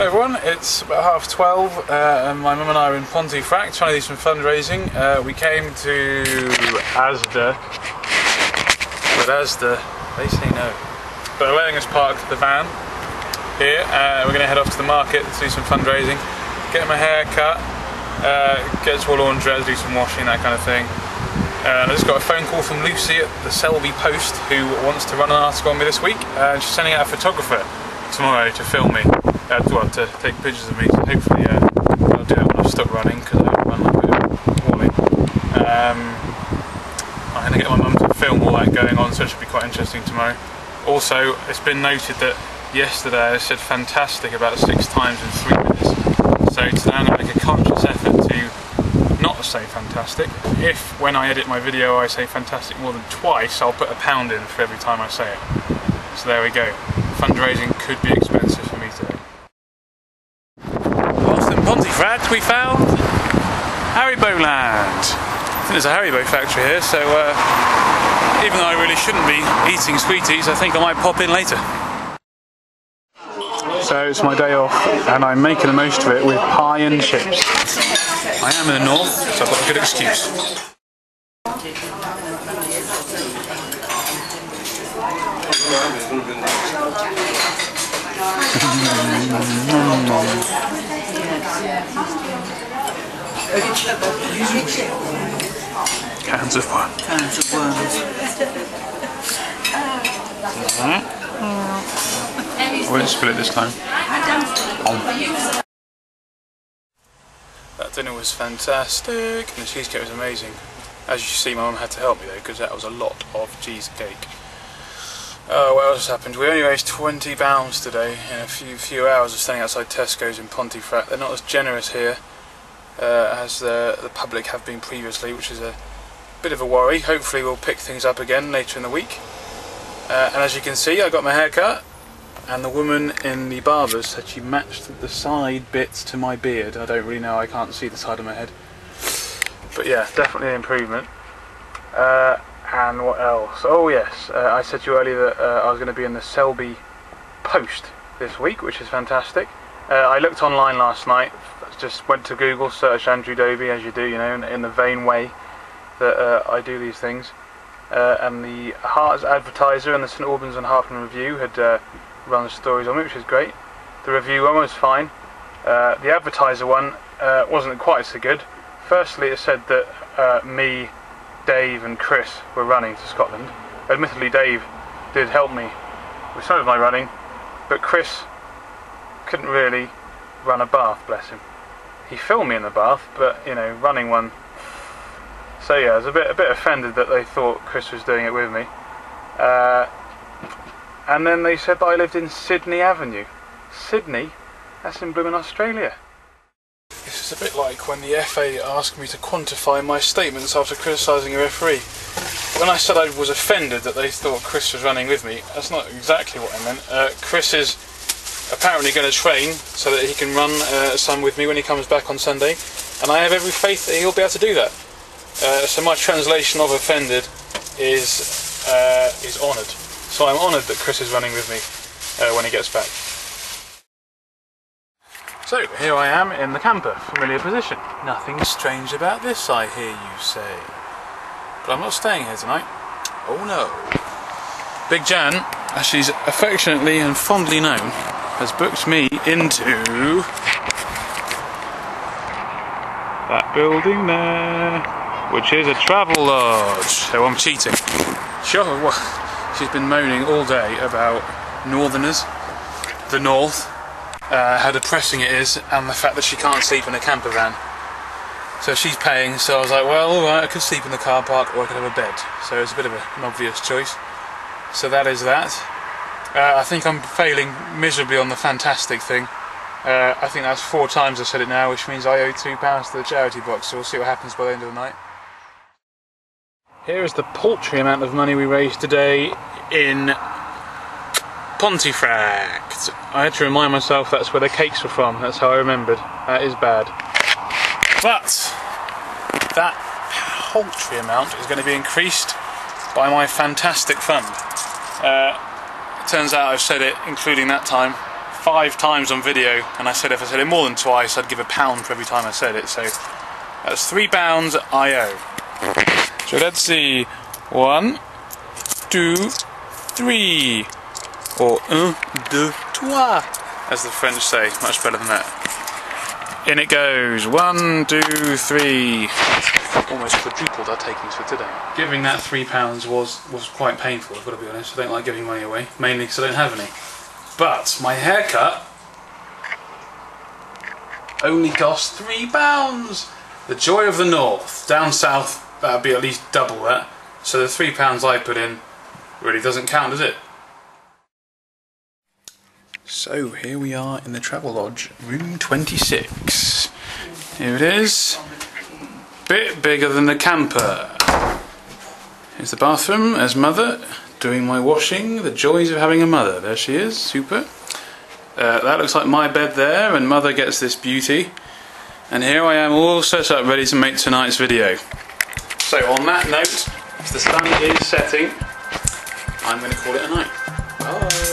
Hello everyone, it's about 12:30 and my mum and I are in Pontefract trying to do some fundraising. We came to Asda, but Asda, they say no. But they're letting us park the van here. We're going to head off to the market to do some fundraising, get my hair cut, get to a laundrette, do some washing, that kind of thing. I just got a phone call from Lucy at the Selby Post who wants to run an article on me this week, and she's sending out a photographer tomorrow to film me. To take pictures of me, so hopefully I'll do it when I've stopped running, because I run like a bit poorly. I'm going to get my mum to film all that going on, so it should be quite interesting tomorrow. Also, it's been noted that yesterday I said fantastic about 6 times in 3 minutes, so today I'm going to make a conscious effort to not say fantastic. If when I edit my video I say fantastic more than twice, I'll put £1 in for every time I say it. So there we go. Fundraising could be expensive for me today. Pontefract, we found Haribo Land. I think there's a Haribo factory here, so even though I really shouldn't be eating sweeties, I think I might pop in later. So it's my day off and I'm making the most of it with pie and chips. I am in the north, so I've got a good excuse. Cans of worms. Cans of worms. I won't spill it this time. That dinner was fantastic, and the cheesecake was amazing. As you see, my mum had to help me though, because that was a lot of cheesecake. What else happened? We only raised £20 today in a few hours of standing outside Tesco's in Pontefract. They're not as generous here as the public have been previously, which is a bit of a worry. Hopefully we'll pick things up again later in the week. And as you can see, I got my hair cut, and the woman in the barber's said she matched the side bits to my beard. I don't really know, I can't see the side of my head. But yeah, definitely an improvement. And what else? Oh yes, I said to you earlier that I was going to be in the Selby Post this week, which is fantastic. I looked online last night, just went to Google, searched Andrew Dobie, as you do, you know, in the vain way that I do these things. And the Hearts Advertiser and the St Albans and Harpen Review had run stories on me, which is great. The review one was fine. The Advertiser one wasn't quite so good. Firstly, it said that me, Dave and Chris were running to Scotland. Admittedly, Dave did help me with some of my running, but Chris couldn't really run a bath, bless him. He filmed me in the bath, but you know, running one. So yeah, I was a bit offended that they thought Chris was doing it with me. And then they said that I lived in Sydney Avenue. Sydney? That's in blooming Australia. This is a bit like when the FA asked me to quantify my statements after criticising a referee. When I said I was offended that they thought Chris was running with me, that's not exactly what I meant. Chris is apparently going to train so that he can run some with me when he comes back on Sunday, and I have every faith that he'll be able to do that. So my translation of offended is honoured. So I'm honoured that Chris is running with me when he gets back. So here I am in the camper, familiar position. Nothing strange about this, I hear you say. But I'm not staying here tonight. Oh no. Big Jan, as she's affectionately and fondly known, has booked me into that building there, which is a travel lodge. So I'm cheating. Sure, well, she's been moaning all day about northerners, the north, how depressing it is, and the fact that she can't sleep in a camper van. So she's paying, so I was like, well, alright, I could sleep in the car park or I could have a bed. So it's a bit of an obvious choice. So that is that. I think I'm failing miserably on the fantastic thing. I think that's 4 times I've said it now, which means I owe £2 to the charity box, so we'll see what happens by the end of the night. Here is the paltry amount of money we raised today in Pontefract. I had to remind myself that's where the cakes were from, that's how I remembered. That is bad. But that paltry amount is going to be increased by my fantastic fund. It turns out I've said it, including that time, 5 5 times on video, and I said if I said it more than twice, I'd give £1 for every time I said it. So that's £3 I owe. So let's see. 1, 2, 3, or 1, 2, 3, as the French say. Much better than that. In it goes. 1, 2, 3. Almost quadrupled our takings for today. Giving that £3 was quite painful, I've got to be honest. I don't like giving money away, mainly because I don't have any. But my haircut only cost £3. The joy of the north. Down south, that would be at least double that. So the £3 I put in really doesn't count, does it? So here we are in the travel lodge, room 26. Here it is. Bit bigger than the camper. Here's the bathroom. There's mother doing my washing. The joys of having a mother. There she is. Super. That looks like my bed there, and mother gets this beauty. And here I am all set up ready to make tonight's video. So on that note, as the sun is setting, I'm going to call it a night. Bye.